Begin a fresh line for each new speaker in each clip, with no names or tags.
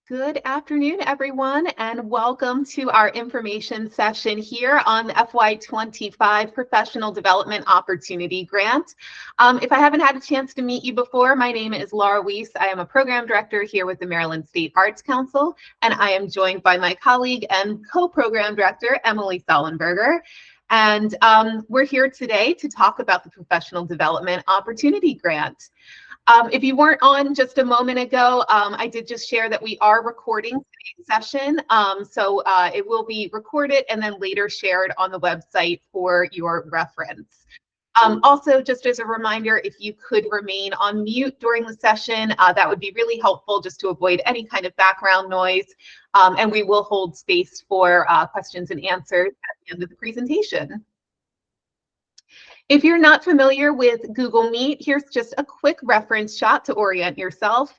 Good afternoon, everyone, and welcome to our information session here on the FY25 Professional Development Opportunity Grant. If I haven't had a chance to meet you before, my name is Laura Weiss. I am a program director here with the Maryland State Arts Council, and I am joined by my colleague and co-program director, Emily Sollenberger. And we're here today to talk about the Professional Development Opportunity Grant. If you weren't on just a moment ago, I did just share that we are recording today's session. So it will be recorded and then later shared on the website for your reference. Also, just as a reminder, if you could remain on mute during the session, that would be really helpful just to avoid any kind of background noise. And we will hold space for questions and answers at the end of the presentation. If you're not familiar with Google Meet, here's just a quick reference shot to orient yourself.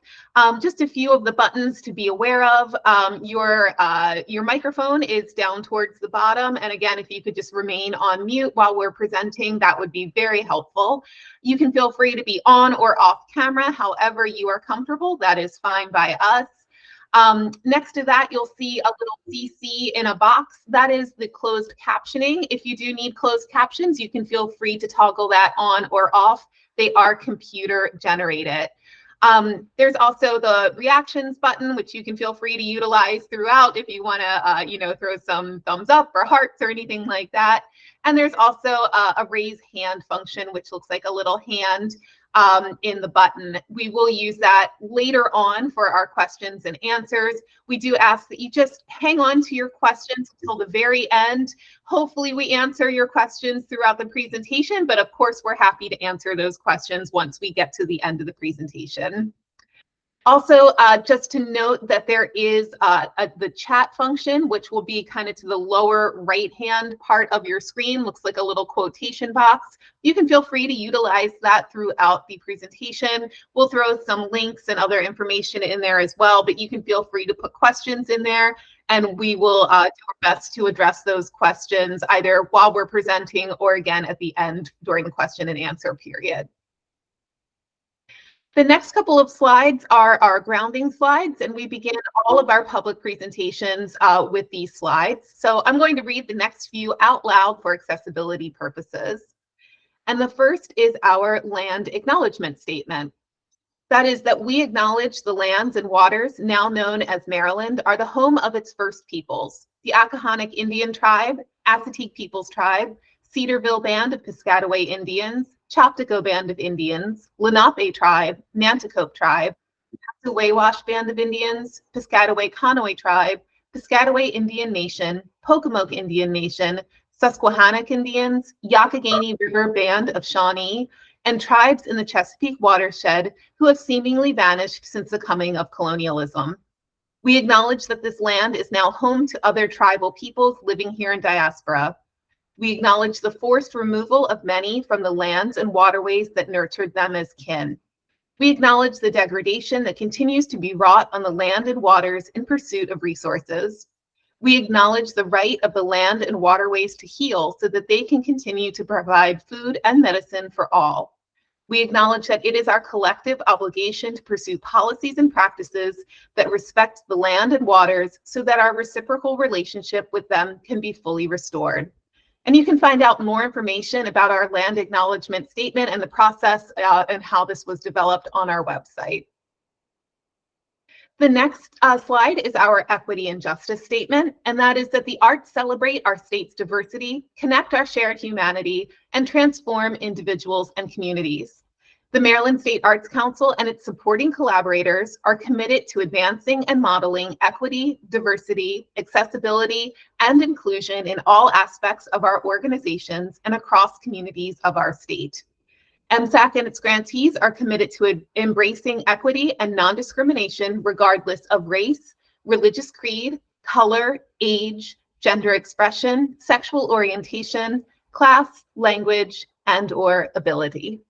Just a few of the buttons to be aware of. Your microphone is down towards the bottom. And again, if you could just remain on mute while we're presenting, that would be very helpful. You can feel free to be on or off camera, however you are comfortable. That is fine by us. Next to that, you'll see a little CC in a box. That is the closed captioning. If you do need closed captions, you can feel free to toggle that on or off. They are computer generated. There's also the reactions button, which you can feel free to utilize throughout if you want to, throw some thumbs up or hearts or anything like that. And there's also a raise hand function, which looks like a little hand in the button. We will use that later on for our questions and answers. We do ask that you just hang on to your questions until the very end. Hopefully we answer your questions throughout the presentation, but of course we're happy to answer those questions once we get to the end of the presentation. Also, just to note that there is the chat function, which will be kind of to the lower right-hand part of your screen. Looks like a little quotation box. You can feel free to utilize that throughout the presentation. We'll throw some links and other information in there as well, but you can feel free to put questions in there, and we will do our best to address those questions either while we're presenting or again at the end during the question and answer period. The next couple of slides are our grounding slides, and we begin all of our public presentations with these slides. So I'm going to read the next few out loud for accessibility purposes. And the first is our land acknowledgement statement. That is that we acknowledge the lands and waters now known as Maryland are the home of its first peoples, the Accohonic Indian Tribe, Assateague Peoples Tribe, Cedarville Band of Piscataway Indians, Choctaw Band of Indians, Lenape Tribe, Nanticoke Tribe, Wawash Band of Indians, Piscataway Conoy Tribe, Piscataway Indian Nation, Pocomoke Indian Nation, Susquehannock Indians, Youghiogheny River Band of Shawnee, and tribes in the Chesapeake watershed who have seemingly vanished since the coming of colonialism. We acknowledge that this land is now home to other tribal peoples living here in diaspora. We acknowledge the forced removal of many from the lands and waterways that nurtured them as kin. We acknowledge the degradation that continues to be wrought on the land and waters in pursuit of resources. We acknowledge the right of the land and waterways to heal so that they can continue to provide food and medicine for all. We acknowledge that it is our collective obligation to pursue policies and practices that respect the land and waters so that our reciprocal relationship with them can be fully restored. And you can find out more information about our land acknowledgement statement and the process and how this was developed on our website. The next slide is our equity and justice statement, and that is that the arts celebrate our state's diversity, connect our shared humanity, and transform individuals and communities. The Maryland State Arts Council and its supporting collaborators are committed to advancing and modeling equity, diversity, accessibility, and inclusion in all aspects of our organizations and across communities of our state. MSAC and its grantees are committed to embracing equity and non-discrimination regardless of race, religious creed, color, age, gender expression, sexual orientation, class, language, and/or ability.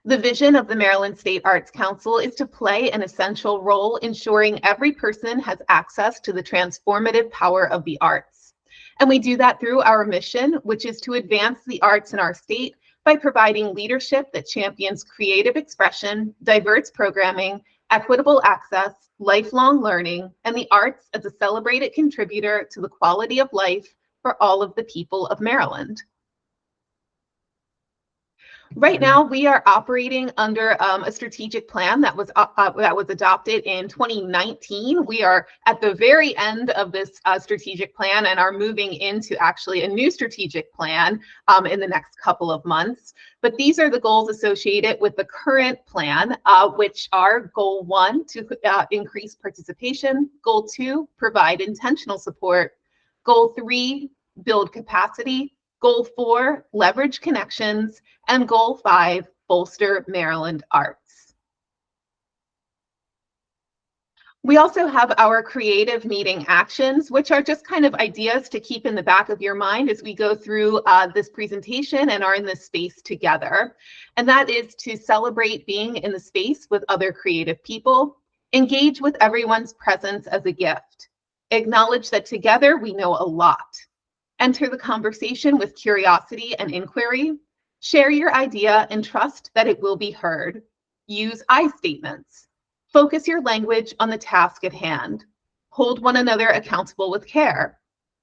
The vision of the Maryland State Arts Council is to play an essential role ensuring every person has access to the transformative power of the arts. And we do that through our mission, which is to advance the arts in our state by providing leadership that champions creative expression, diverse programming, equitable access, lifelong learning, and the arts as a celebrated contributor to the quality of life for all of the people of Maryland. Right now, we are operating under a strategic plan that was adopted in 2019. We are at the very end of this strategic plan and are moving into actually a new strategic plan in the next couple of months. But these are the goals associated with the current plan, which are Goal 1, to increase participation, Goal 2, provide intentional support, Goal 3, build capacity, Goal 4, leverage connections, and Goal 5, bolster Maryland arts. We also have our creative meeting actions, which are just kind of ideas to keep in the back of your mind as we go through this presentation and are in this space together. And that is to celebrate being in the space with other creative people, engage with everyone's presence as a gift, acknowledge that together we know a lot, enter the conversation with curiosity and inquiry, share your idea and trust that it will be heard, use I statements, focus your language on the task at hand, hold one another accountable with care,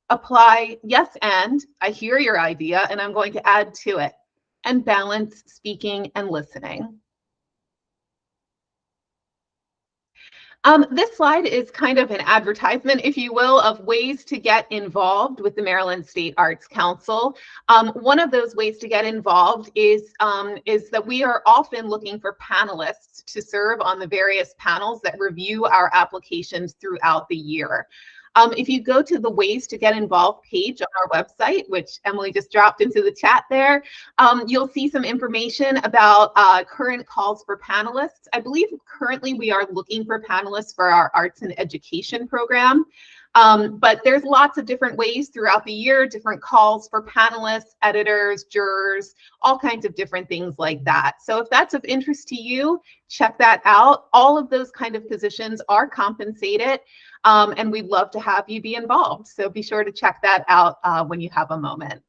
apply yes and I hear your idea and I'm going to add to it, and balance speaking and listening. This slide is kind of an advertisement, if you will, of ways to get involved with the Maryland State Arts Council. One of those ways to get involved is that we are often looking for panelists to serve on the various panels that review our applications throughout the year. If you go to the Ways to Get Involved page on our website, which Emily just dropped into the chat there, you'll see some information about current calls for panelists. I believe currently we are looking for panelists for our arts and education program. But there's lots of different ways throughout the year, different calls for panelists, editors, jurors, all kinds of different things like that. So if that's of interest to you, check that out. All of those kind of positions are compensated, and we'd love to have you be involved. So be sure to check that out when you have a moment.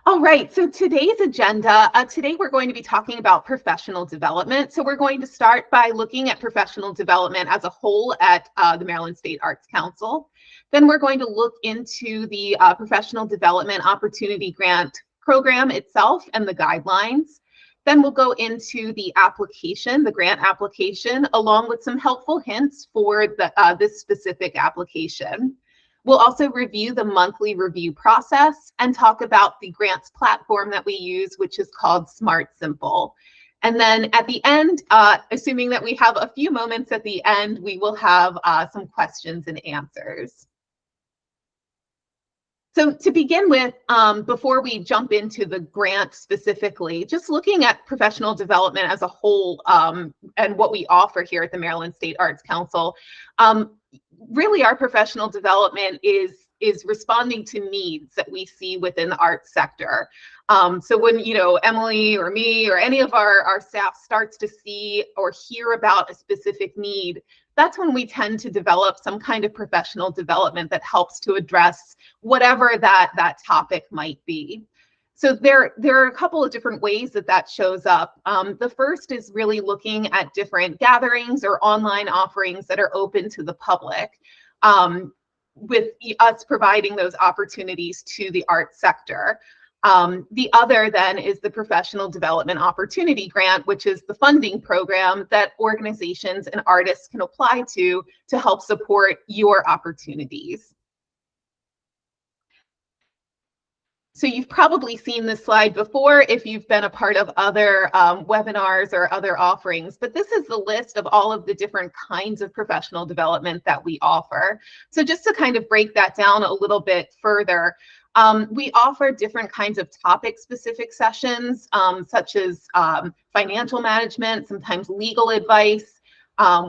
All right, so today's agenda, today we're going to be talking about professional development. So we're going to start by looking at professional development as a whole at the Maryland State Arts Council. Then we're going to look into the Professional Development Opportunity Grant program itself and the guidelines. Then we'll go into the application, the grant application, along with some helpful hints for this specific application. We'll also review the monthly review process and talk about the grants platform that we use, which is called Smart Simple. And then at the end, assuming that we have a few moments at the end, we will have some questions and answers. So to begin with, before we jump into the grant specifically, just looking at professional development as a whole and what we offer here at the Maryland State Arts Council, really our professional development is responding to needs that we see within the arts sector. So when, Emily or me or any of our staff starts to see or hear about a specific need, that's when we tend to develop some kind of professional development that helps to address whatever that topic might be. So there are a couple of different ways that shows up. The first is really looking at different gatherings or online offerings that are open to the public, with us providing those opportunities to the arts sector. The other then is the Professional Development Opportunity Grant, which is the funding program that organizations and artists can apply to help support your opportunities. So you've probably seen this slide before if you've been a part of other webinars or other offerings, but this is the list of all of the different kinds of professional development that we offer. So just to kind of break that down a little bit further, we offer different kinds of topic-specific sessions, such as financial management, sometimes legal advice.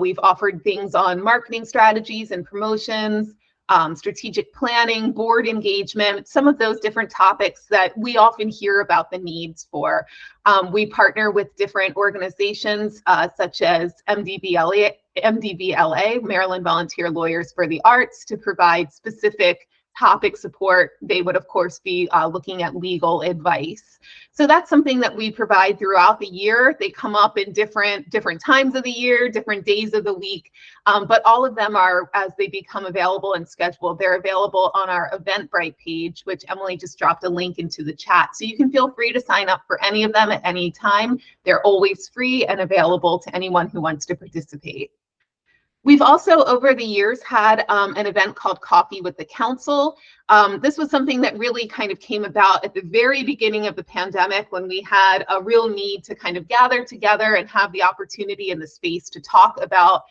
We've offered things on marketing strategies and promotions, strategic planning, board engagement, some of those different topics that we often hear about the needs for. We partner with different organizations such as MDVLA, Maryland Volunteer Lawyers for the Arts, to provide specific topic support, they would of course be looking at legal advice. So that's something that we provide throughout the year. They come up in different times of the year, different days of the week, but all of them are, as they become available and scheduled, they're available on our Eventbrite page, which Emily just dropped a link into the chat. So you can feel free to sign up for any of them at any time. They're always free and available to anyone who wants to participate. We've also, over the years, had an event called Coffee with the Council. This was something that really kind of came about at the very beginning of the pandemic, when we had a real need to kind of gather together and have the opportunity and the space to talk about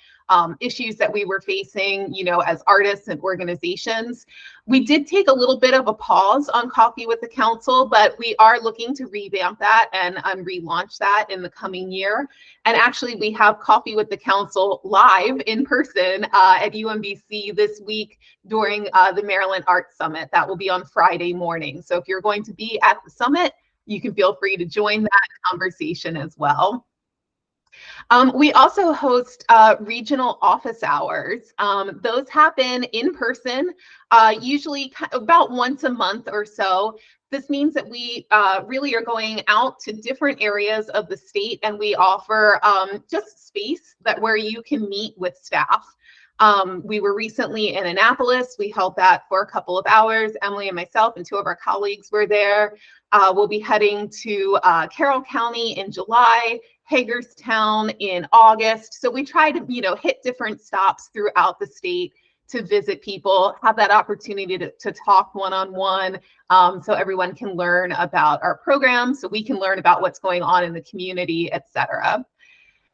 issues that we were facing, you know, as artists and organizations. We did take a little bit of a pause on Coffee with the Council, but we are looking to revamp that and relaunch that in the coming year. And actually, we have Coffee with the Council live in person at UMBC this week during the Maryland Arts Summit. That will be on Friday morning. So if you're going to be at the summit, you can feel free to join that conversation as well. We also host regional office hours. Those happen in person, usually about once a month or so. This means that we really are going out to different areas of the state, and we offer just space where you can meet with staff. We were recently in Annapolis. We held that for a couple of hours. Emily and myself and two of our colleagues were there. We'll be heading to Carroll County in July, Hagerstown in August. So we try to, you know, hit different stops throughout the state to visit people, have that opportunity to talk one-on-one, so everyone can learn about our program, so we can learn about what's going on in the community, et cetera.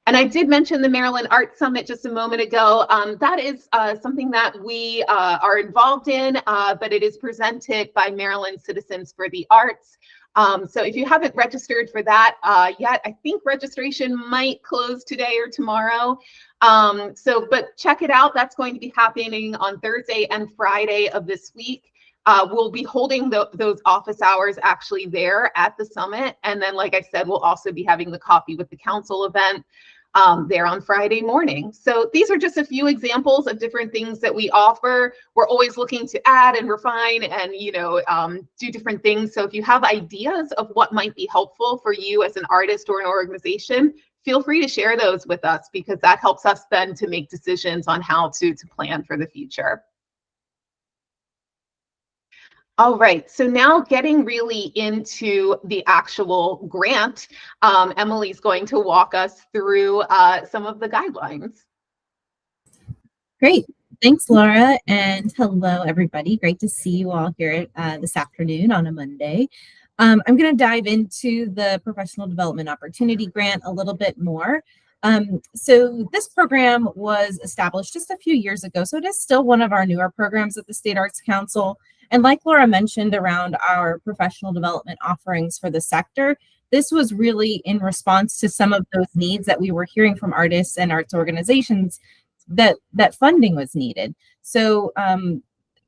And I did mention the Maryland Arts Summit just a moment ago. That is something that we are involved in, but it is presented by Maryland Citizens for the Arts. So if you haven't registered for that yet, I think registration might close today or tomorrow. But check it out. That's going to be happening on Thursday and Friday of this week. We'll be holding those office hours actually there at the summit. And then, like I said, we'll also be having the Coffee with the Council event there on Friday morning. So these are just a few examples of different things that we offer. We're always looking to add and refine and, you know, do different things. So if you have ideas of what might be helpful for you as an artist or an organization, feel free to share those with us, because that helps us then to make decisions on how to plan for the future. All right, so now getting really into the actual grant, Emily's going to walk us through some of the guidelines.
Great. Thanks, Laura, and hello, everybody. Great to see you all here this afternoon on a Monday. I'm going to dive into the Professional Development Opportunity Grant a little bit more. So this program was established just a few years ago, so it is still one of our newer programs at the State Arts Council. And like Laura mentioned around our professional development offerings for the sector, this was really in response to some of those needs that we were hearing from artists and arts organizations that funding was needed. So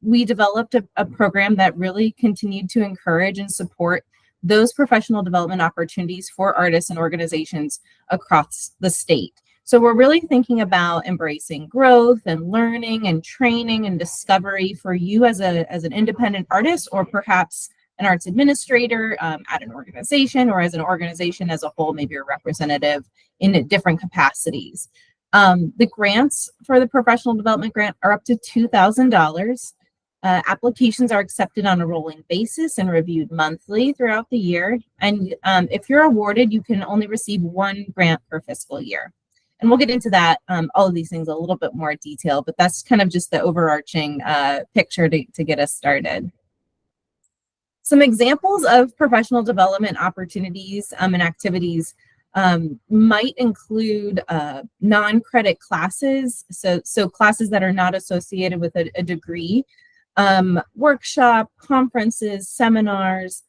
we developed a program that really continued to encourage and support those professional development opportunities for artists and organizations across the state. So we're really thinking about embracing growth and learning and training and discovery for you as an independent artist, or perhaps an arts administrator at an organization, or as an organization as a whole, maybe a representative in different capacities. The grants for the Professional Development Grant are up to $2,000. Applications are accepted on a rolling basis and reviewed monthly throughout the year. And if you're awarded, you can only receive one grant per fiscal year. And we'll get into that, all of these things a little bit more detail, but that's kind of just the overarching picture to get us started. Some examples of professional development opportunities and activities might include non-credit classes, so classes that are not associated with a degree, workshop, conferences, seminars.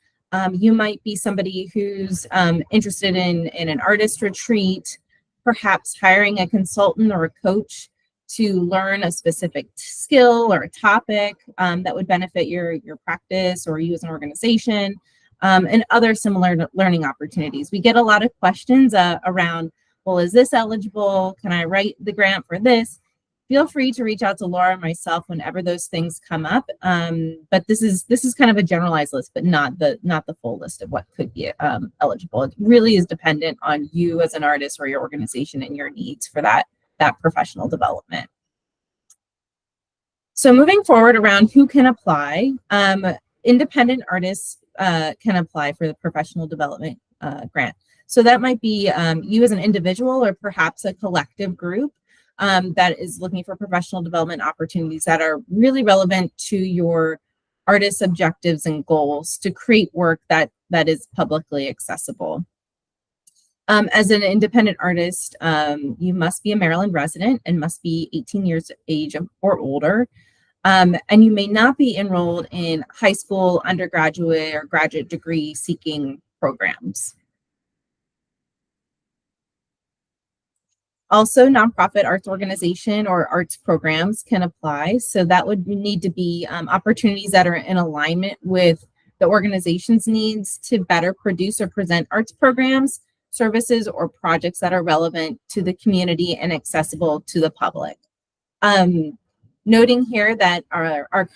You might be somebody who's interested in an artist retreat, perhaps hiring a consultant or a coach to learn a specific skill or a topic that would benefit your practice or you as an organization, and other similar learning opportunities. We get a lot of questions around, well, is this eligible? Can I write the grant for this? feel free to reach out to Laura and myself whenever those things come up. But this is kind of a generalized list, but not the full list of what could be eligible. It really is dependent on you as an artist or your organization and your needs for that professional development. So moving forward around who can apply, independent artists can apply for the professional development grant. So that might be you as an individual or perhaps a collective group that is looking for professional development opportunities that are really relevant to your artist's objectives and goals to create work that is publicly accessible. As an independent artist, you must be a Maryland resident and must be 18 years of age or older. And you may not be enrolled in high school, undergraduate, or graduate degree seeking programs. Also, nonprofit arts organization or arts programs can apply. So that would need to be opportunities that are in alignment with the organization's needs to better produce or present arts programs, services, or projects that are relevant to the community and accessible to the public. Noting here that our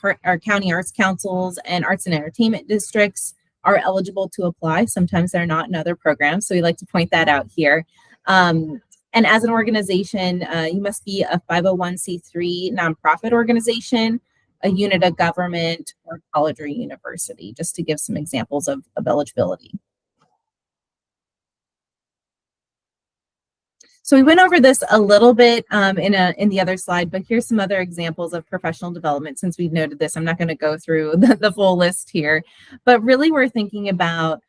county arts councils and arts and entertainment districts are eligible to apply. Sometimes they're not in other programs, so we like to point that out here. And as an organization, you must be a 501c3 nonprofit organization, a unit of government, or college or university, just to give some examples of eligibility. So we went over this a little bit in the other slide, but here's some other examples of professional development. Since we've noted this, I'm not going to go through the full list here, but really we're thinking about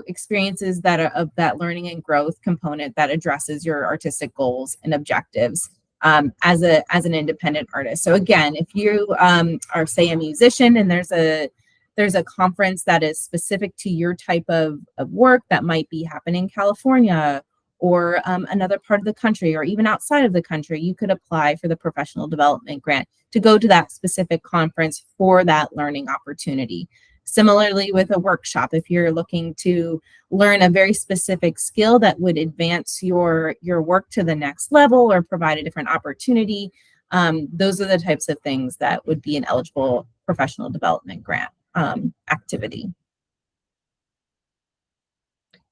experiences that are of that learning and growth component that addresses your artistic goals and objectives as an independent artist. So again, if you are, say, a musician and there's a conference that is specific to your type of work that might be happening in California or another part of the country or even outside of the country, you could apply for the professional development grant to go to that specific conference for that learning opportunity. Similarly with a workshop, if you're looking to learn a very specific skill that would advance your work to the next level or provide a different opportunity, those are the types of things that would be an eligible professional development grant activity.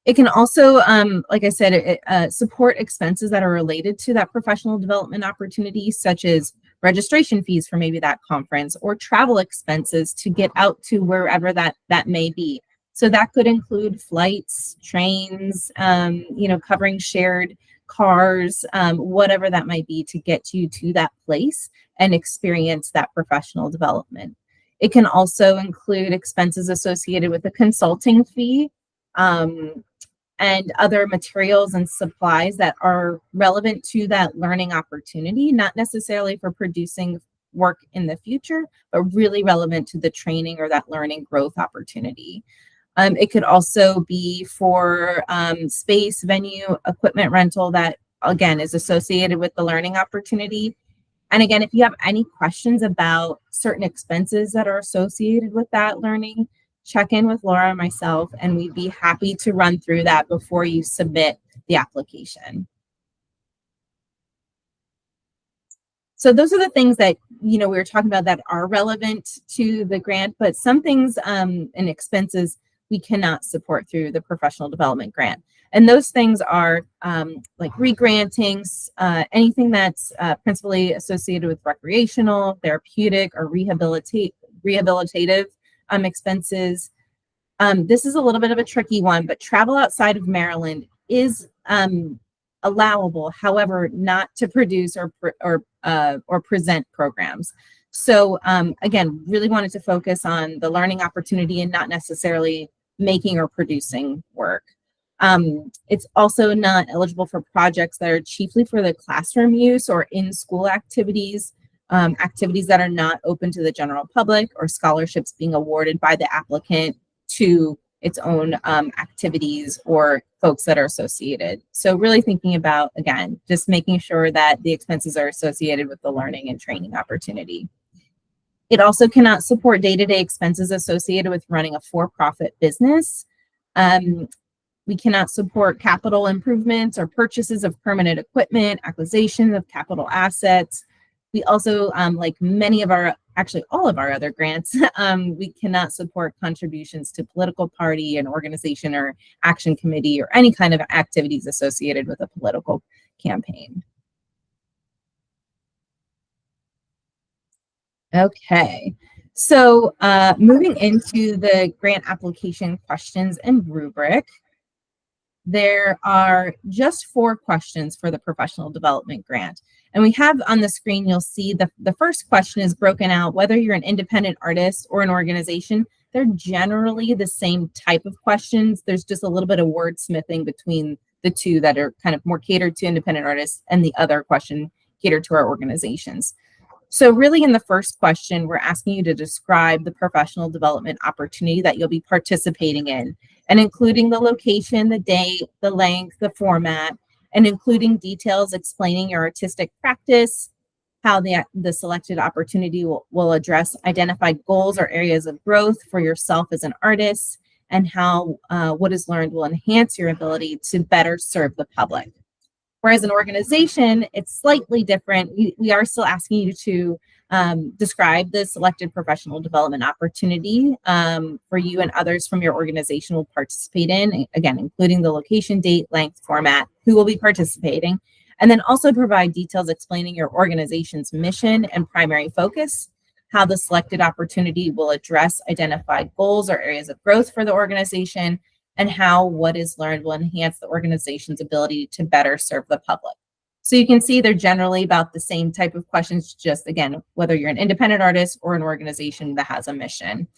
It can also, like I said, support expenses that are related to that professional development opportunity, such as registration fees for maybe that conference or travel expenses to get out to wherever that may be. So that could include flights, trains, covering shared cars, whatever that might be to get you to that place and experience that professional development. It can also include expenses associated with a consulting fee, and other materials and supplies that are relevant to that learning opportunity, not necessarily for producing work in the future, but really relevant to the training or that learning growth opportunity. It could also be for space, venue, equipment rental that, again, is associated with the learning opportunity. And again, if you have any questions about certain expenses that are associated with that learning, check in with Laura and myself, and we'd be happy to run through that before you submit the application. So those are the things that, we were talking about that are relevant to the grant, but some things and expenses we cannot support through the professional development grant. And those things are like re-grantings, anything that's principally associated with recreational, therapeutic, or rehabilitative expenses. This is a little bit of a tricky one, but travel outside of Maryland is allowable, however, not to produce or present programs. So again, really wanted to focus on the learning opportunity and not necessarily making or producing work. It's also not eligible for projects that are chiefly for the classroom use or in-school activities, activities that are not open to the general public, or scholarships being awarded by the applicant to its own activities or folks that are associated. So really thinking about, again, just making sure that the expenses are associated with the learning and training opportunity. It also cannot support day-to-day expenses associated with running a for-profit business. We cannot support capital improvements or purchases of permanent equipment, acquisition of capital assets, We also, like many of our, actually all of our other grants, we cannot support contributions to political party, an organization, or action committee, or any kind of activities associated with a political campaign. Okay, so moving into the grant application questions and rubric, there are just 4 questions for the professional development grant. And we have on the screen, you'll see the first question is broken out, whether you're an independent artist or an organization. They're generally the same type of questions. There's just a little bit of wordsmithing between the two that are kind of more catered to independent artists, and the other question catered to our organizations. So really in the first question, we're asking you to describe the professional development opportunity that you'll be participating in, and including the location, the date, the length, the format, and including details explaining your artistic practice, how the selected opportunity will address identified goals or areas of growth for yourself as an artist, and how what is learned will enhance your ability to better serve the public. Whereas an organization, it's slightly different. We are still asking you to describe the selected professional development opportunity for you and others from your organization will participate in, again, including the location, date, length, format, who will be participating, and then also provide details explaining your organization's mission and primary focus, how the selected opportunity will address identified goals or areas of growth for the organization, and how what is learned will enhance the organization's ability to better serve the public. So you can see they're generally about the same type of questions, just again, whether you're an independent artist or an organization that has a mission.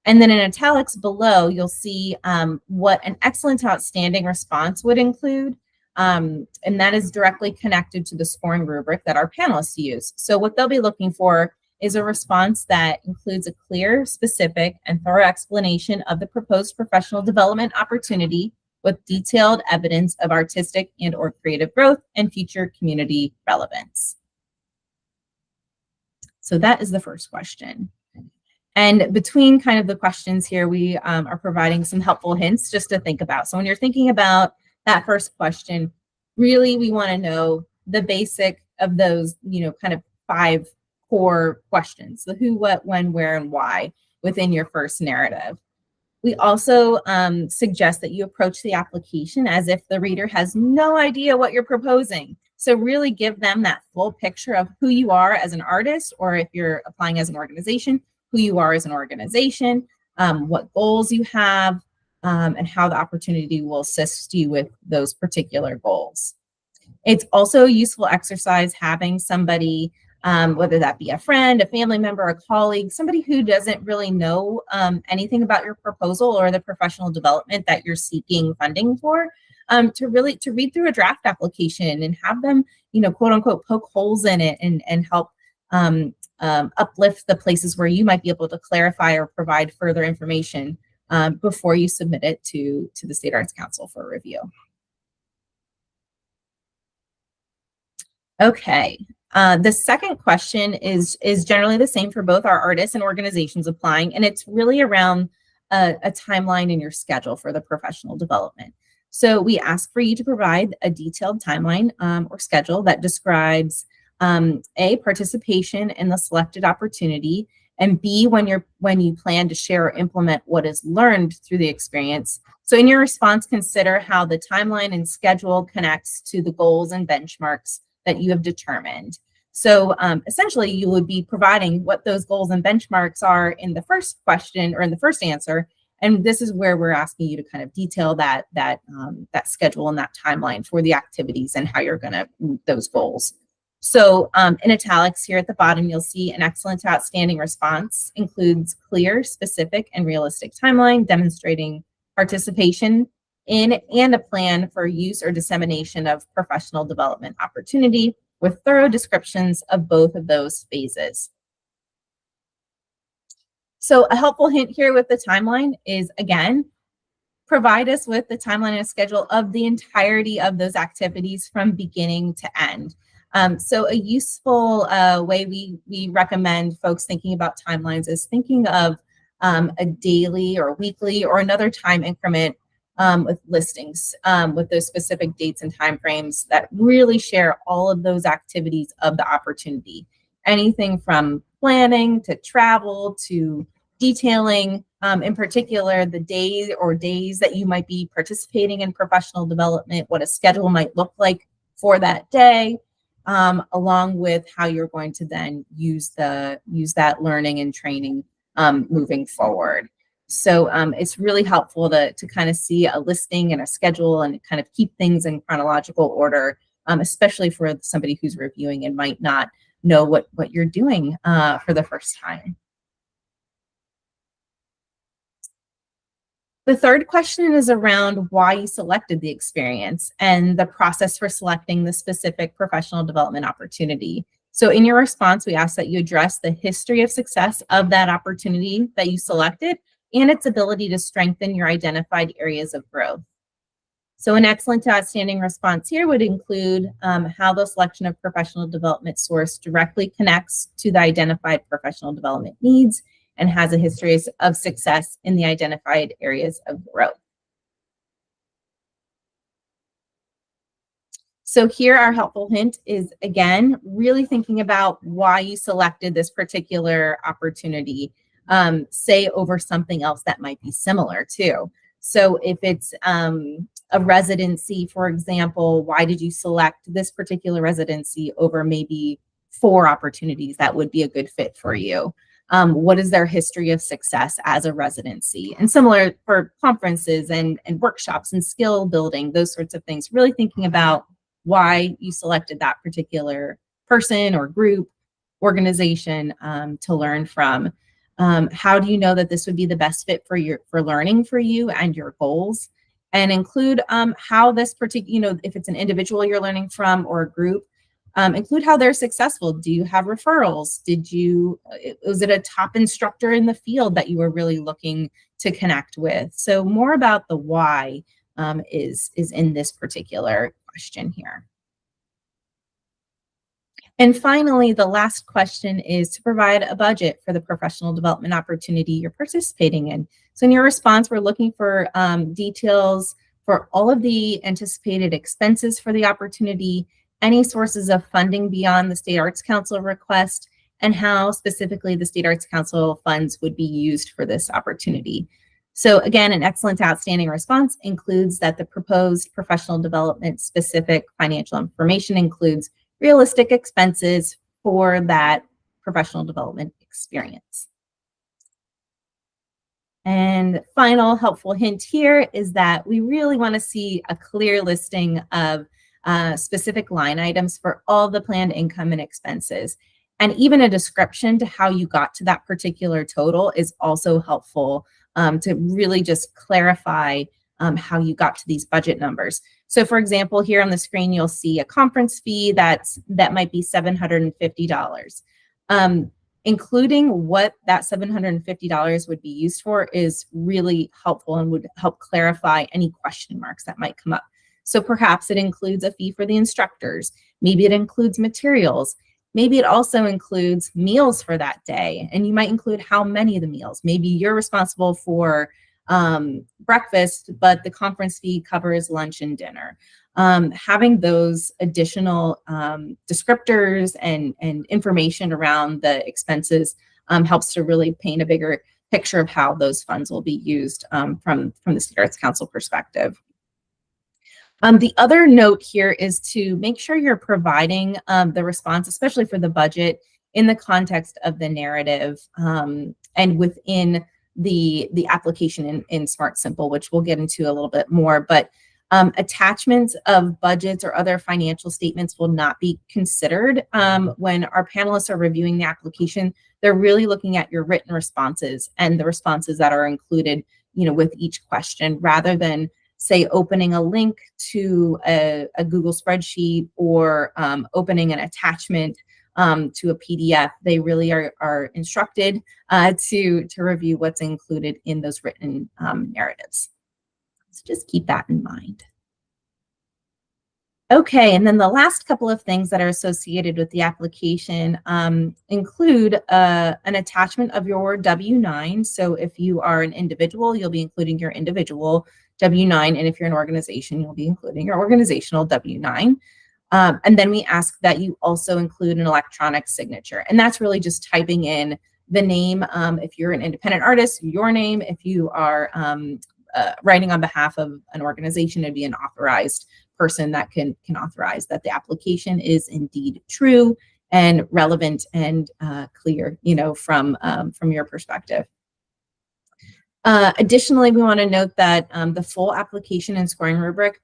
And then in italics below, you'll see what an excellent to outstanding response would include. And that is directly connected to the scoring rubric that our panelists use. So what they'll be looking for is a response that includes a clear, specific, and thorough explanation of the proposed professional development opportunity with detailed evidence of artistic and/or creative growth and future community relevance. So that is the first question. And between kind of the questions here, we are providing some helpful hints just to think about. So when you're thinking about that first question, really we want to know the basic of those, kind of 5 core questions: the who, what, when, where, and why within your first narrative. We also suggest that you approach the application as if the reader has no idea what you're proposing. So really give them that full picture of who you are as an artist, or if you're applying as an organization, who you are as an organization, what goals you have, and how the opportunity will assist you with those particular goals. It's also a useful exercise having somebody, whether that be a friend, a family member, a colleague, somebody who doesn't really know anything about your proposal or the professional development that you're seeking funding for, to read through a draft application and have them, quote unquote, poke holes in it and help uplift the places where you might be able to clarify or provide further information before you submit it to the State Arts Council for review. Okay. The second question is generally the same for both our artists and organizations applying, and it's really around a timeline in your schedule for the professional development. So we ask for you to provide a detailed timeline or schedule that describes A, participation in the selected opportunity, and B, when you plan to share or implement what is learned through the experience. So in your response, consider how the timeline and schedule connects to the goals and benchmarks that you have determined. So essentially, you would be providing what those goals and benchmarks are in the first question or in the first answer, and this is where we're asking you to kind of detail that schedule and that timeline for the activities and how you're going to meet those goals. So in italics here at the bottom, you'll see an excellent to outstanding response includes clear, specific, and realistic timeline demonstrating participation in and a plan for use or dissemination of professional development opportunity with thorough descriptions of both of those phases. So a helpful hint here with the timeline is, again, provide us with the timeline and schedule of the entirety of those activities from beginning to end. So a useful way we recommend folks thinking about timelines is thinking of a daily or weekly or another time increment with listings with those specific dates and timeframes that really share all of those activities of the opportunity. anything from planning to travel to detailing, in particular, the day or days that you might be participating in professional development, what a schedule might look like for that day, along with how you're going to then use that learning and training moving forward. So it's really helpful to kind of see a listing and a schedule and kind of keep things in chronological order, especially for somebody who's reviewing and might not know what you're doing for the first time. The third question is around why you selected the experience and the process for selecting the specific professional development opportunity. So in your response, we ask that you address the history of success of that opportunity that you selected and its ability to strengthen your identified areas of growth. So an excellent to outstanding response here would include how the selection of professional development source directly connects to the identified professional development needs and has a history of success in the identified areas of growth. So here our helpful hint is, again, really thinking about why you selected this particular opportunity, say over something else that might be similar too. So if it's a residency, for example, why did you select this particular residency over maybe 4 opportunities that would be a good fit for you? What is their history of success as a residency? And similar for conferences and workshops and skill building, those sorts of things, really thinking about why you selected that particular person or group, organization to learn from. How do you know that this would be the best fit for learning for you and your goals? And include how this particular, if it's an individual you're learning from or a group, include how they're successful. Do you have referrals? Was it a top instructor in the field that you were really looking to connect with? So more about the why is in this particular question here. And finally, the last question is to provide a budget for the professional development opportunity you're participating in. So in your response, we're looking for details for all of the anticipated expenses for the opportunity, any sources of funding beyond the State Arts Council request, and how specifically the State Arts Council funds would be used for this opportunity. So again, an excellent to outstanding response includes that the proposed professional development specific financial information includes realistic expenses for that professional development experience. And final helpful hint here is that we really want to see a clear listing of specific line items for all the planned income and expenses. And even a description to how you got to that particular total is also helpful to really just clarify how you got to these budget numbers. So for example, here on the screen, you'll see a conference fee that might be $750. Including what that $750 would be used for is really helpful and would help clarify any question marks that might come up. So perhaps it includes a fee for the instructors. Maybe it includes materials. Maybe it also includes meals for that day. And you might include how many of the meals. Maybe you're responsible for breakfast, but the conference fee covers lunch and dinner. Having those additional descriptors and information around the expenses helps to really paint a bigger picture of how those funds will be used from the State Arts Council perspective. The other note here is to make sure you're providing the response, especially for the budget, in the context of the narrative and within the application in Smart Simple, which we'll get into a little bit more. But attachments of budgets or other financial statements will not be considered when our panelists are reviewing the application. They're really looking at your written responses and the responses that are included, with each question, rather than say opening a link to a Google spreadsheet or opening an attachment to a PDF. They really are instructed to review what's included in those written narratives. So just keep that in mind. Okay, and then the last couple of things that are associated with the application include an attachment of your W-9. So if you are an individual, you'll be including your individual W-9, and if you're an organization, you'll be including your organizational W-9. And then we ask that you also include an electronic signature. And that's really just typing in the name. If you're an independent artist, your name. If you are writing on behalf of an organization, it'd be an authorized person that can authorize that the application is indeed true and relevant and clear, from your perspective. Additionally, we want to note that the full application and scoring rubric,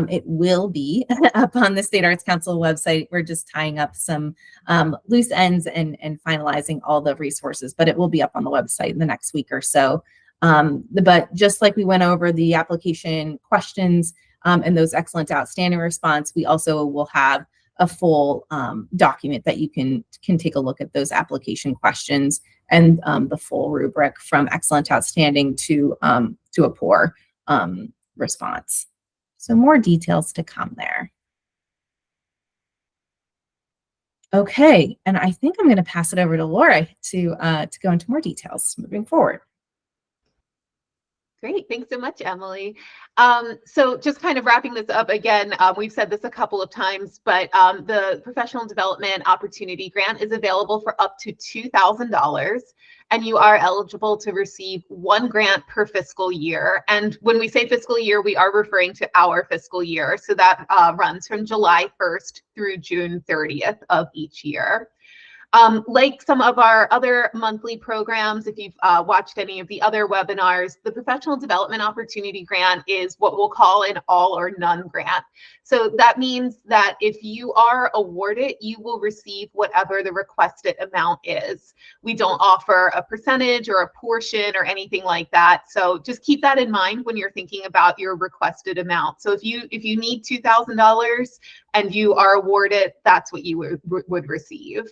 it will be up on the State Arts Council website. We're just tying up some loose ends and finalizing all the resources, but it will be up on the website in the next week or so. But just like we went over the application questions and those excellent outstanding response, we also will have a full document that you can take a look at those application questions and the full rubric from excellent, outstanding to a poor response. So more details to come there. Okay, and I think I'm going to pass it over to Laura to go into more details moving forward.
Great, thanks so much, Emily. So just kind of wrapping this up again, we've said this a couple of times, but the Professional Development Opportunity Grant is available for up to $2,000, and you are eligible to receive one grant per fiscal year. And when we say fiscal year, we are referring to our fiscal year. So that runs from July 1st through June 30th of each year. Like some of our other monthly programs, if you've watched any of the other webinars, the Professional Development Opportunity Grant is what we'll call an all or none grant. So that means that if you are awarded, you will receive whatever the requested amount is. We don't offer a percentage or a portion or anything like that. So just keep that in mind when you're thinking about your requested amount. So if you need $2,000 and you are awarded, that's what you would receive.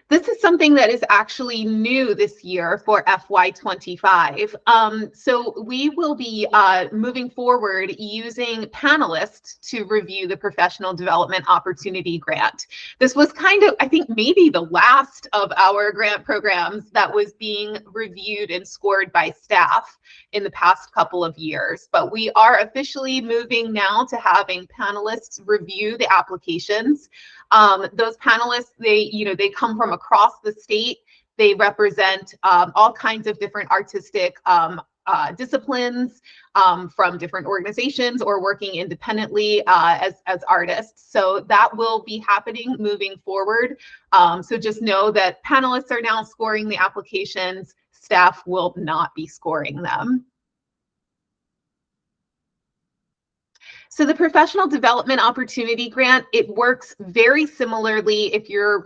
This is something that is actually new this year for FY25. So we will be moving forward using panelists to review the Professional Development Opportunity Grant. This was kind of, I think, maybe the last of our grant programs that was being reviewed and scored by staff in the past couple of years. But we are officially moving now to having panelists review the applications. Those panelists, they come from across the state. They represent all kinds of different artistic disciplines from different organizations or working independently as artists. So that will be happening moving forward. So just know that panelists are now scoring the applications. Staff will not be scoring them. So the Professional Development Opportunity Grant, it works very similarly if you're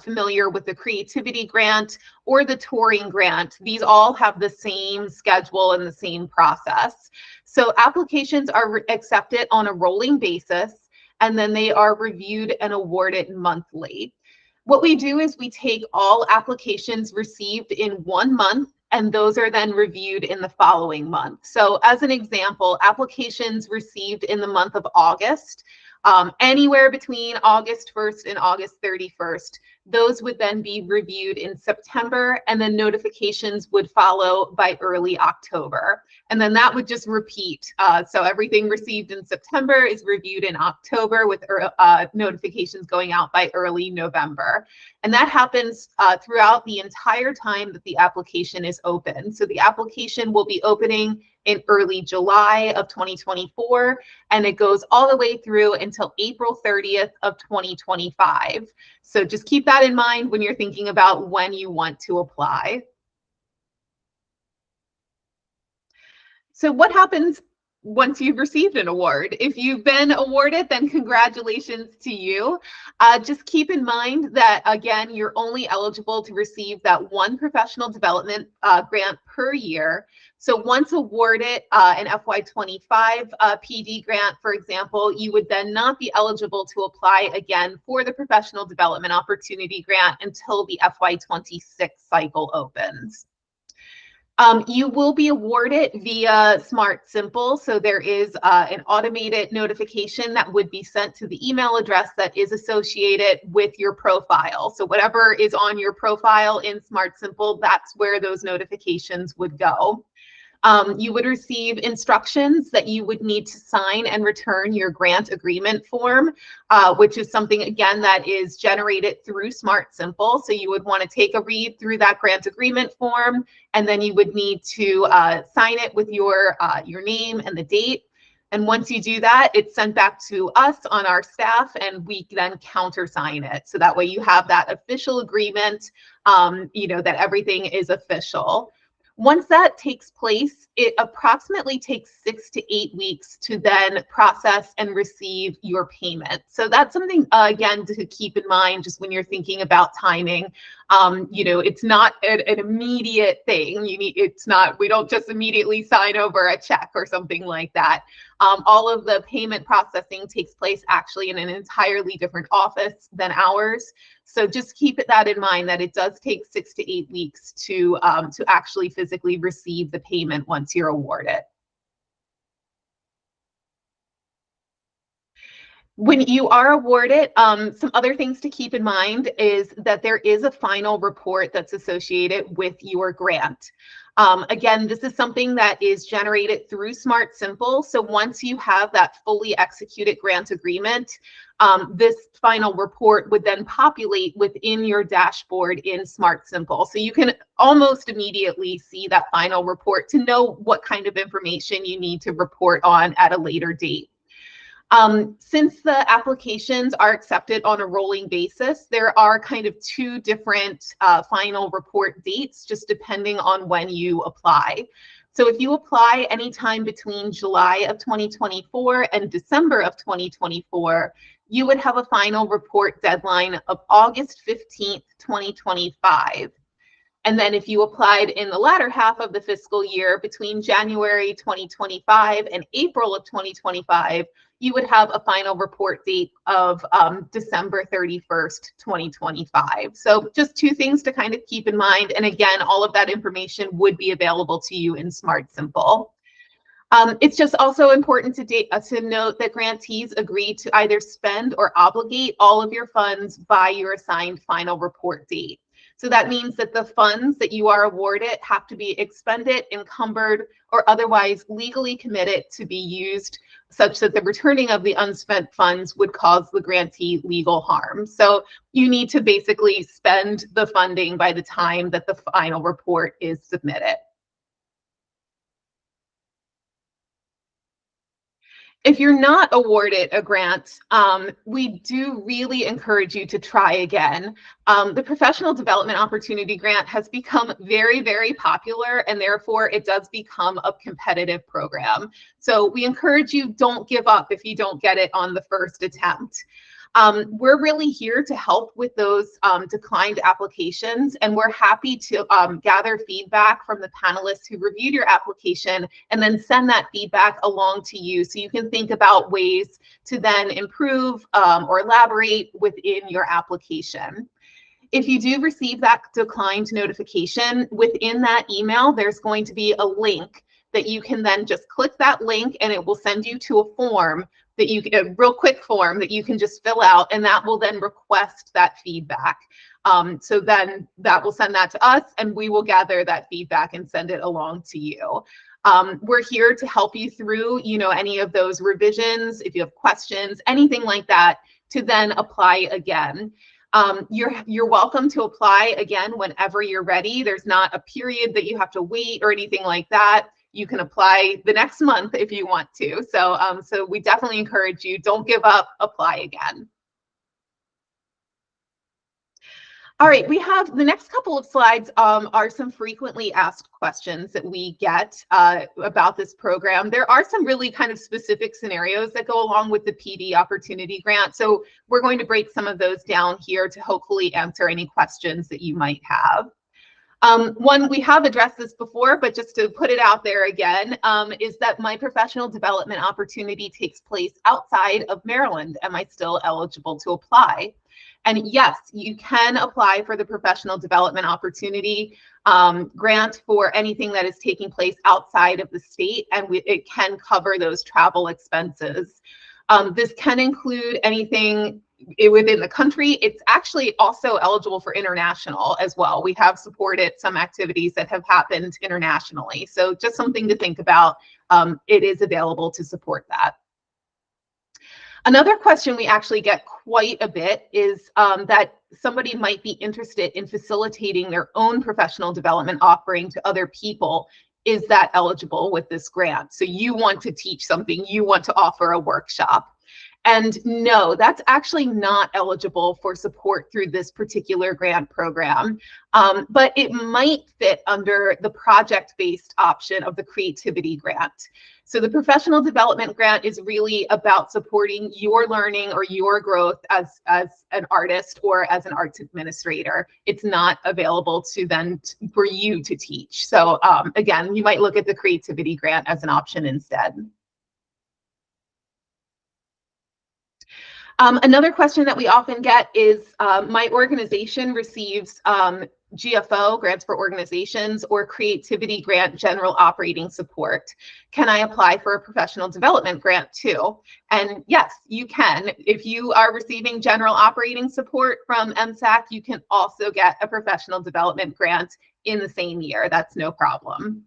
familiar with the Creativity Grant or the Touring Grant. These all have the same schedule and the same process. So applications are accepted on a rolling basis, and then they are reviewed and awarded monthly. What we do is we take all applications received in 1 month, and those are then reviewed in the following month. So as an example, applications received in the month of August, anywhere between August 1st and August 31st, those would then be reviewed in September, and then notifications would follow by early October. And then that would just repeat. So everything received in September is reviewed in October with notifications going out by early November. And that happens throughout the entire time that the application is open. So the application will be opening in early July of 2024, and it goes all the way through until April 30th of 2025. So just keep that in mind when you're thinking about when you want to apply. So what happens once you've received an award? If you've been awarded, then congratulations to you. Just keep in mind that, again, you're only eligible to receive that one professional development grant per year. So once awarded an FY25 PD grant, for example, you would then not be eligible to apply again for the Professional Development Opportunity Grant until the FY26 cycle opens. You will be awarded via Smart Simple. So there is an automated notification that would be sent to the email address that is associated with your profile. So whatever is on your profile in Smart Simple, that's where those notifications would go. You would receive instructions that you would need to sign and return your grant agreement form, which is something, again, that is generated through Smart Simple. So you would want to take a read through that grant agreement form, and then you would need to sign it with your name and the date. And once you do that, it's sent back to us on our staff, and we then countersign it. So that way you have that official agreement, that everything is official. Once that takes place, it approximately takes 6 to 8 weeks to then process and receive your payment. So that's something, again, to keep in mind just when you're thinking about timing. It's not an immediate thing. We don't just immediately sign over a check or something like that. All of the payment processing takes place actually in an entirely different office than ours. So just keep that in mind, that it does take 6 to 8 weeks to actually physically receive the payment once you're awarded. When you are awarded, some other things to keep in mind is that there is a final report that's associated with your grant. Again, this is something that is generated through Smart Simple. So once you have that fully executed grant agreement, this final report would then populate within your dashboard in Smart Simple. So you can almost immediately see that final report to know what kind of information you need to report on at a later date. Since the applications are accepted on a rolling basis, there are kind of two different final report dates, just depending on when you apply. So if you apply anytime between July of 2024 and December of 2024, you would have a final report deadline of August 15th, 2025. And then if you applied in the latter half of the fiscal year between January 2025 and April of 2025, you would have a final report date of December 31st, 2025. So just two things to kind of keep in mind. And again, all of that information would be available to you in Smart Simple. It's just also important to note that grantees agree to either spend or obligate all of your funds by your assigned final report date. So that means that the funds that you are awarded have to be expended, encumbered, or otherwise legally committed to be used such that the returning of the unspent funds would cause the grantee legal harm. So you need to basically spend the funding by the time that the final report is submitted. If you're not awarded a grant, we do really encourage you to try again. The Professional Development Opportunity Grant has become very, very popular, and therefore it does become a competitive program. So we encourage you, don't give up if you don't get it on the first attempt. We're really here to help with those declined applications, and we're happy to gather feedback from the panelists who reviewed your application and then send that feedback along to you so you can think about ways to then improve or elaborate within your application. If you do receive that declined notification, within that email, there's going to be a link that you can then just click that link, and it will send you to a form that a real quick form that you can just fill out, and that will then request that feedback. So then that will send that to us, and we will gather that feedback and send it along to you. We're here to help you through, any of those revisions, if you have questions, anything like that, to then apply again. You're welcome to apply again whenever you're ready. There's not a period that you have to wait or anything like that. You can apply the next month if you want to. So we definitely encourage you, don't give up, apply again. All right, we have the next couple of slides are some frequently asked questions that we get about this program. There are some really kind of specific scenarios that go along with the PD Opportunity Grant. So we're going to break some of those down here to hopefully answer any questions that you might have. One, we have addressed this before, but just to put it out there again, is that my professional development opportunity takes place outside of Maryland. Am I still eligible to apply? And yes, you can apply for the professional development opportunity grant for anything that is taking place outside of the state, and it can cover those travel expenses. This can include anything within the country. It's actually also eligible for international as well. We have supported some activities that have happened internationally. So just something to think about. It is available to support that. Another question we actually get quite a bit is that somebody might be interested in facilitating their own professional development offering to other people. Is that eligible with this grant? So you want to teach something, you want to offer a workshop. And no, that's actually not eligible for support through this particular grant program, but it might fit under the project-based option of the creativity grant. So the professional development grant is really about supporting your learning or your growth as an artist or as an arts administrator. It's not available to then for you to teach. So again, you might look at the creativity grant as an option instead. Another question that we often get is, my organization receives GFO, grants for organizations, or creativity grant general operating support. Can I apply for a professional development grant too? And yes, you can. If you are receiving general operating support from MSAC, you can also get a professional development grant in the same year. That's no problem.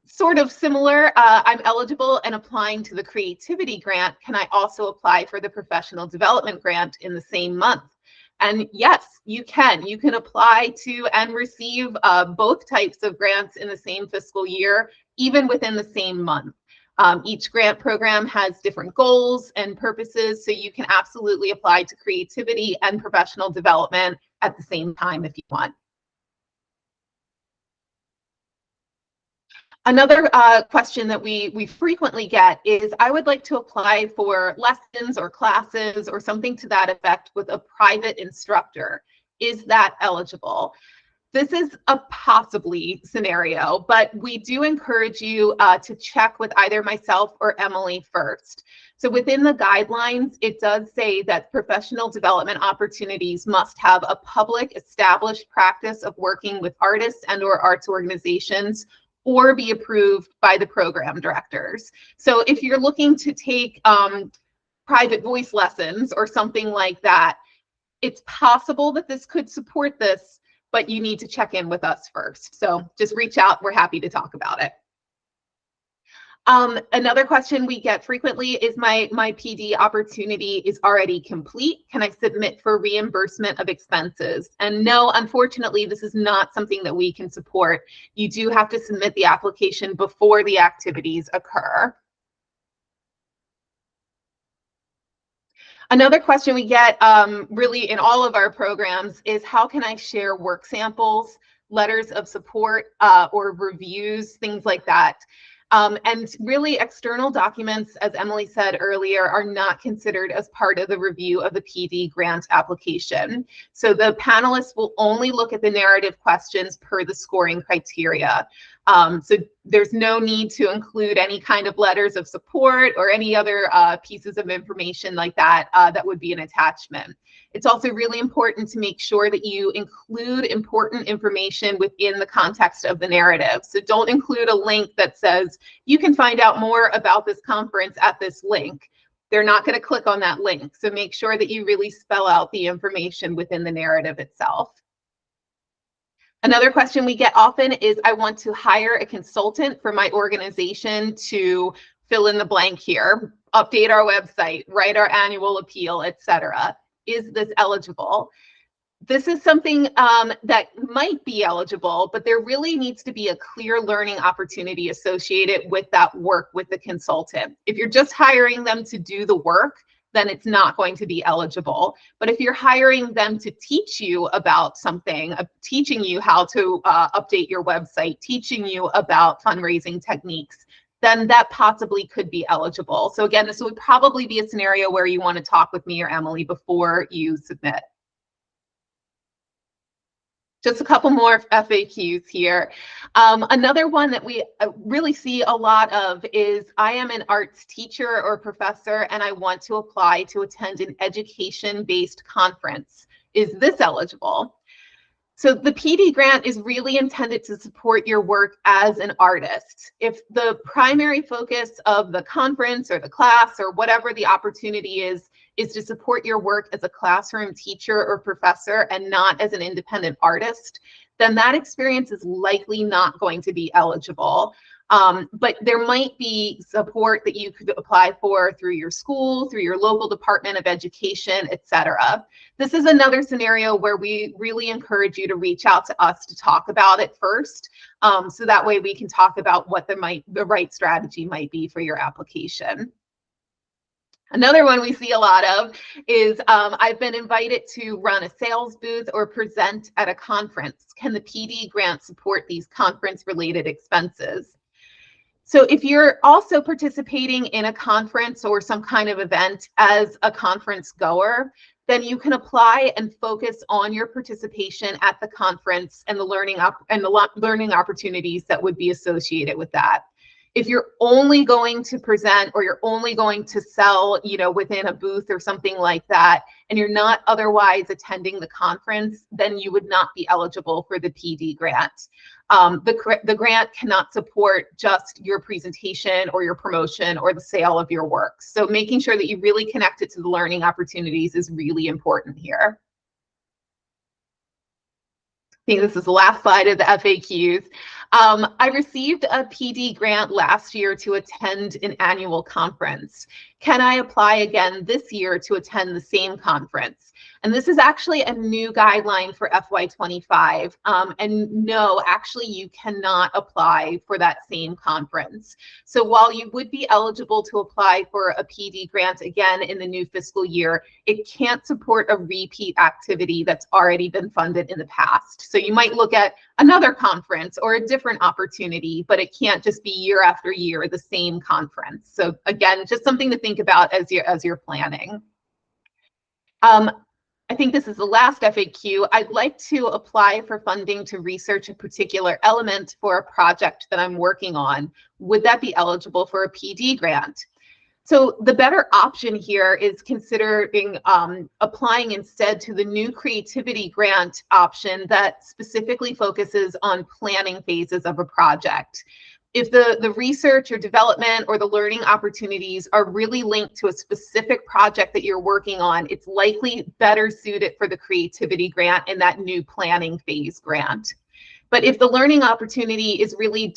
Sort of similar, I'm eligible and applying to the creativity grant. Can I also apply for the professional development grant in the same month? And yes, you can. You can apply to and receive both types of grants in the same fiscal year, even within the same month. Each grant program has different goals and purposes, so you can absolutely apply to creativity and professional development at the same time if you want. Another question that we frequently get is, I would like to apply for lessons or classes or something to that effect with a private instructor. Is that eligible? This is a possibly scenario, but we do encourage you to check with either myself or Emily first. So within the guidelines, it does say that professional development opportunities must have a public established practice of working with artists and or arts organizations, or be approved by the program directors. So if you're looking to take private voice lessons or something like that, it's possible that this could support this, but you need to check in with us first. So just reach out, we're happy to talk about it. Another question we get frequently is, my PD opportunity is already complete. Can I submit for reimbursement of expenses? And no, unfortunately, this is not something that we can support. You do have to submit the application before the activities occur. Another question we get really in all of our programs is, how can I share work samples, letters of support, or reviews, things like that? And really, external documents, as Emily said earlier, are not considered as part of the review of the PD grant application. So the panelists will only look at the narrative questions per the scoring criteria. So there's no need to include any kind of letters of support or any other pieces of information like that that would be an attachment. It's also really important to make sure that you include important information within the context of the narrative. So don't include a link that says, you can find out more about this conference at this link. They're not going to click on that link. So make sure that you really spell out the information within the narrative itself. Another question we get often is, I want to hire a consultant for my organization to fill in the blank here, update our website, write our annual appeal, etc. Is this eligible? This is something that might be eligible, but there really needs to be a clear learning opportunity associated with that work with the consultant. If you're just hiring them to do the work, then it's not going to be eligible. But if you're hiring them to teach you about something, teaching you how to update your website, teaching you about fundraising techniques, then that possibly could be eligible. So again, this would probably be a scenario where you want to talk with me or Emily before you submit. Just a couple more FAQs here. Another one that we really see a lot of is, I am an arts teacher or professor and I want to apply to attend an education-based conference. Is this eligible? So the PD grant is really intended to support your work as an artist. If the primary focus of the conference or the class or whatever the opportunity is is to support your work as a classroom teacher or professor and not as an independent artist, then that experience is likely not going to be eligible. But there might be support that you could apply for through your school, through your local Department of Education, etc. This is another scenario where we really encourage you to reach out to us to talk about it first, so that way we can talk about what the right strategy might be for your application. Another one we see a lot of is I've been invited to run a sales booth or present at a conference. Can the PD grant support these conference-related expenses? So if you're also participating in a conference or some kind of event as a conference goer, then you can apply and focus on your participation at the conference and the learning opportunities that would be associated with that. If you're only going to present or you're only going to sell, within a booth or something like that, and you're not otherwise attending the conference, then you would not be eligible for the PD grant. The grant cannot support just your presentation or your promotion or the sale of your work. So making sure that you really connect it to the learning opportunities is really important here. I think this is the last slide of the FAQs. I received a PD grant last year to attend an annual conference. Can I apply again this year to attend the same conference? And this is actually a new guideline for FY25. And no, actually, you cannot apply for that same conference. So while you would be eligible to apply for a PD grant again in the new fiscal year, it can't support a repeat activity that's already been funded in the past. So you might look at another conference or a different opportunity, but it can't just be year after year the same conference. So again, just something to think about as you're planning. I think this is the last FAQ. I'd like to apply for funding to research a particular element for a project that I'm working on. Would that be eligible for a PD grant? So the better option here is considering applying instead to the new creativity grant option that specifically focuses on planning phases of a project. If the research or development or the learning opportunities are really linked to a specific project that you're working on, it's likely better suited for the creativity grant and that new planning phase grant. But if the learning opportunity is really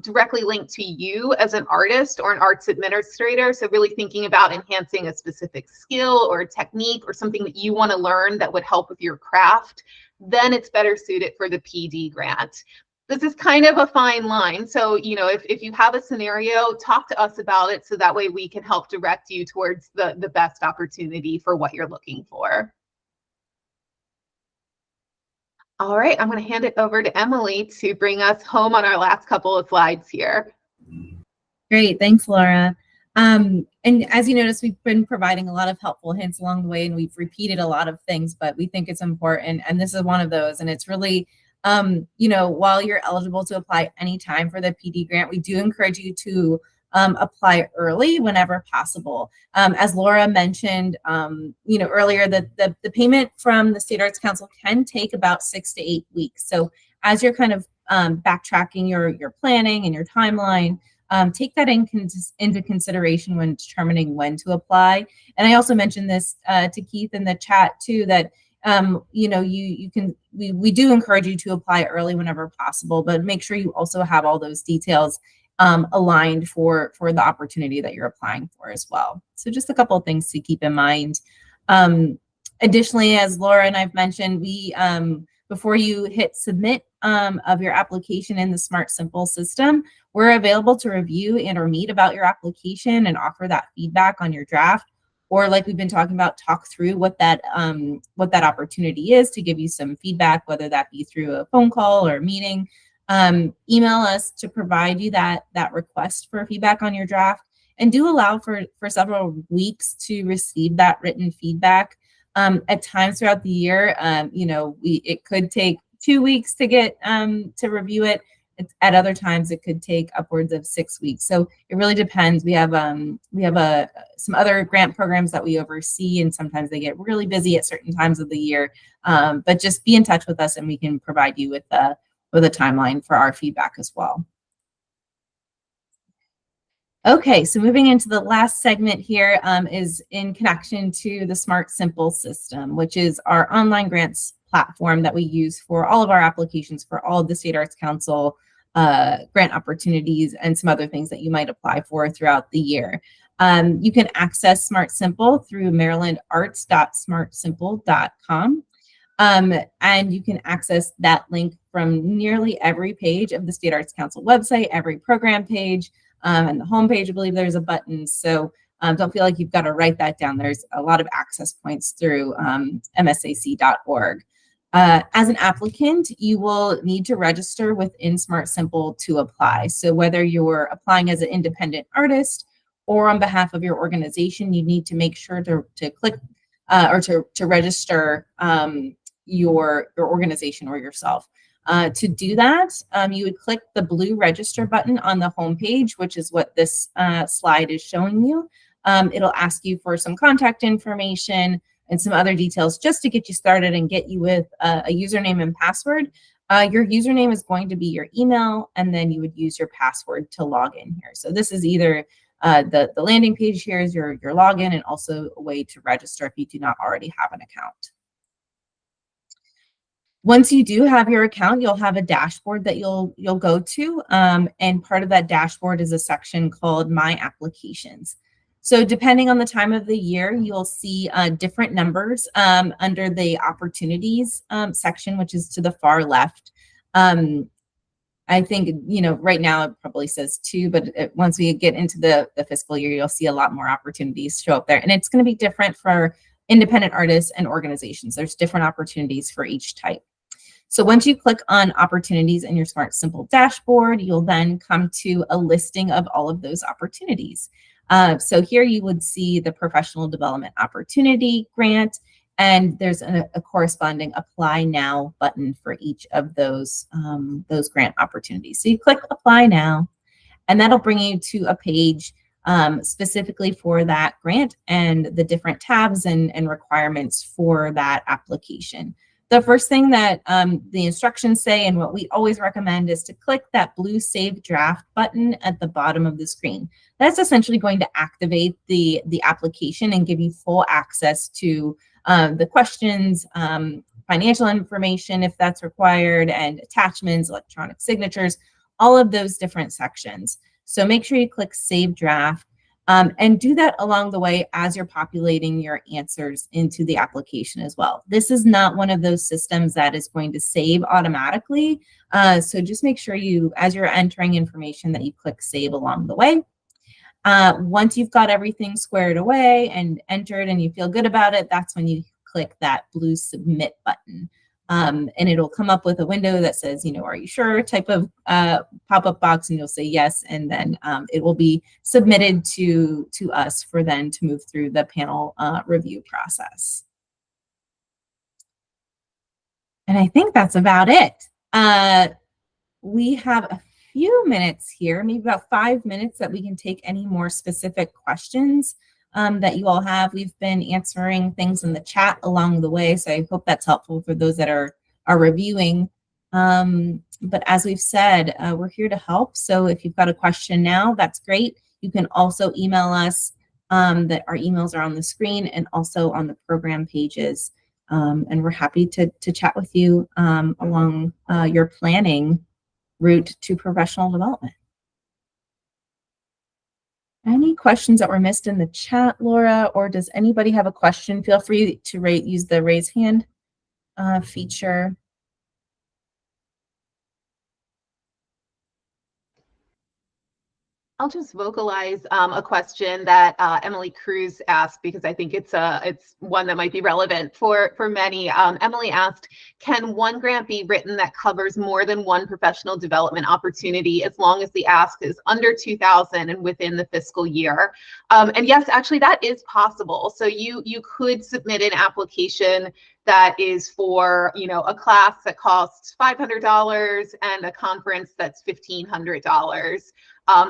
directly linked to you as an artist or an arts administrator, so really thinking about enhancing a specific skill or a technique or something that you want to learn that would help with your craft, then it's better suited for the PD grant. This is kind of a fine line. So, if you have a scenario, talk to us about it so that way we can help direct you towards the best opportunity for what you're looking for. All right, I'm going to hand it over to Emily to bring us home on our last couple of slides here.
Great, thanks, Laura. And as you notice, we've been providing a lot of helpful hints along the way, and we've repeated a lot of things, but we think it's important, and this is one of those. And it's really, while you're eligible to apply anytime for the PD grant, we do encourage you to apply early whenever possible. As Laura mentioned, earlier, that the payment from the State Arts Council can take about 6 to 8 weeks. So as you're kind of backtracking your planning and your timeline, take that into consideration when determining when to apply. And I also mentioned this to Keith in the chat too, that we do encourage you to apply early whenever possible, but make sure you also have all those details aligned for the opportunity that you're applying for as well. So just a couple of things to keep in mind. Additionally, as Laura and I've mentioned, we before you hit submit of your application in the Smart Simple system, we're available to review and or meet about your application and offer that feedback on your draft, or like we've been talking about, talk through what that opportunity is to give you some feedback, whether that be through a phone call or a meeting. Email us to provide you that request for feedback on your draft, and do allow for several weeks to receive that written feedback. At times throughout the year, it could take 2 weeks to get to review it. At other times, it could take upwards of 6 weeks. So it really depends. We have some other grant programs that we oversee, and sometimes they get really busy at certain times of the year. But just be in touch with us, and we can provide you with a timeline for our feedback as well. Okay, so moving into the last segment here is in connection to the Smart Simple system, which is our online grants platform that we use for all of our applications for all of the State Arts Council grant opportunities and some other things that you might apply for throughout the year. You can access Smart Simple through marylandarts.smartsimple.com. And you can access that link from nearly every page of the State Arts Council website, every program page, and the homepage. I believe there's a button. So don't feel like you've got to write that down. There's a lot of access points through msac.org. As an applicant, you will need to register within Smart Simple to apply. So whether you're applying as an independent artist or on behalf of your organization, you need to make sure to click or to register your organization or yourself. To do that, you would click the blue register button on the home page, which is what this slide is showing you. It'll ask you for some contact information and some other details just to get you started and get you with a username and password. Your username is going to be your email, and then you would use your password to log in here. So this is either the landing page here is your login, and also a way to register if you do not already have an account. Once you do have your account, you'll have a dashboard that you'll go to, and part of that dashboard is a section called My Applications. So depending on the time of the year, you'll see different numbers under the opportunities section, which is to the far left. I think, right now it probably says 2, but once we get into the fiscal year, you'll see a lot more opportunities show up there. And it's going to be different for independent artists and organizations. There's different opportunities for each type. So once you click on opportunities in your Smart Simple dashboard, you'll then come to a listing of all of those opportunities. So here you would see the professional development opportunity grant, and there's a corresponding apply now button for each of those grant opportunities. So you click apply now, and that'll bring you to a page specifically for that grant and the different tabs and requirements for that application. The first thing that the instructions say, and what we always recommend, is to click that blue Save Draft button at the bottom of the screen. That's essentially going to activate the application and give you full access to the questions, financial information if that's required, and attachments, electronic signatures, all of those different sections. So make sure you click Save Draft. And do that along the way as you're populating your answers into the application as well. This is not one of those systems that is going to save automatically. So just make sure as you're entering information, that you click save along the way. Once you've got everything squared away and entered and you feel good about it, that's when you click that blue submit button. And it'll come up with a window that says, are you sure, type of pop-up box, and you'll say yes, and then it will be submitted to us for then to move through the panel review process. And I think that's about it. We have a few minutes here, maybe about 5 minutes, that we can take any more specific questions that you all have. We've been answering things in the chat along the way, so I hope that's helpful for those that are reviewing. But as we've said, we're here to help. So if you've got a question now, that's great. You can also email us. That our emails are on the screen and also on the program pages. And we're happy to chat with you along your planning route to professional development. Any questions that were missed in the chat, Laura, or does anybody have a question? Feel free to use the raise hand feature.
I'll just vocalize a question that Emily Cruz asked, because I think it's one that might be relevant for many. Emily asked, can one grant be written that covers more than one professional development opportunity as long as the ask is under 2,000 and within the fiscal year? And yes, actually that is possible. So you could submit an application that is for a class that costs $500 and a conference that's $1,500.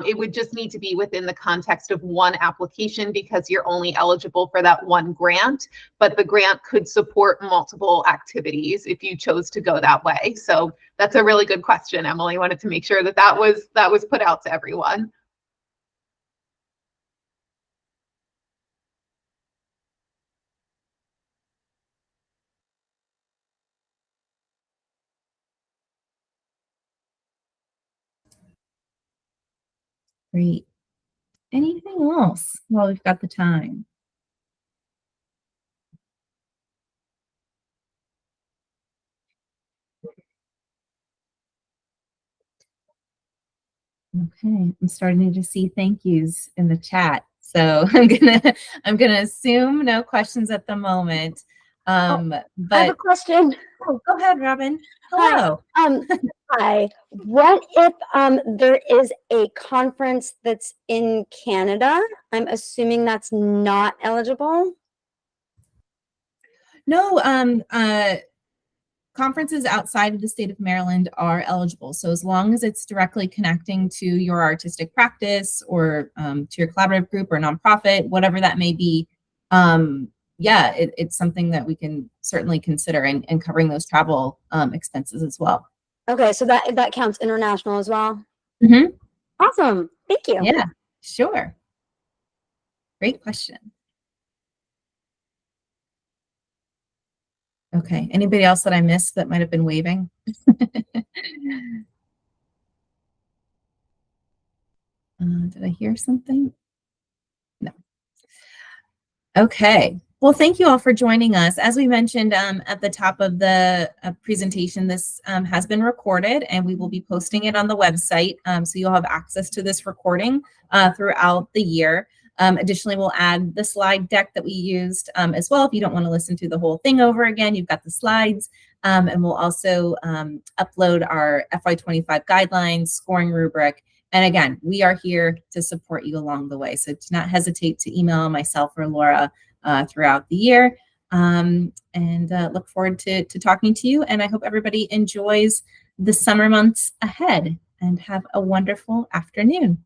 It would just need to be within the context of one application, because you're only eligible for that one grant, but the grant could support multiple activities if you chose to go that way. So that's a really good question, Emily. I wanted to make sure that was put out to everyone.
Great. Anything else while we've got the time? Okay, I'm starting to see thank yous in the chat. So I'm gonna assume no questions at the moment.
I
But
have a question.
oh, go ahead, Robin.
Hi.
Hello.
Hi. What if there is a conference that's in Canada? I'm assuming that's not eligible.
No, conferences outside of the state of Maryland are eligible. So as long as it's directly connecting to your artistic practice or to your collaborative group or nonprofit, whatever that may be, yeah, it's something that we can certainly consider and covering those travel expenses as well.
Okay, so that counts international as well.
Mm-hmm.
Awesome. Thank you.
Yeah, sure. Great question. Okay, anybody else that I missed that might have been waving? Did I hear something? No. Okay. Well, thank you all for joining us. As we mentioned at the top of the presentation, this has been recorded and we will be posting it on the website. So you'll have access to this recording throughout the year. Additionally, we'll add the slide deck that we used as well. If you don't want to listen to the whole thing over again, you've got the slides. And we'll also upload our FY25 guidelines, scoring rubric. And again, we are here to support you along the way. So do not hesitate to email myself or Laura throughout the year. And look forward to talking to you. And I hope everybody enjoys the summer months ahead and have a wonderful afternoon.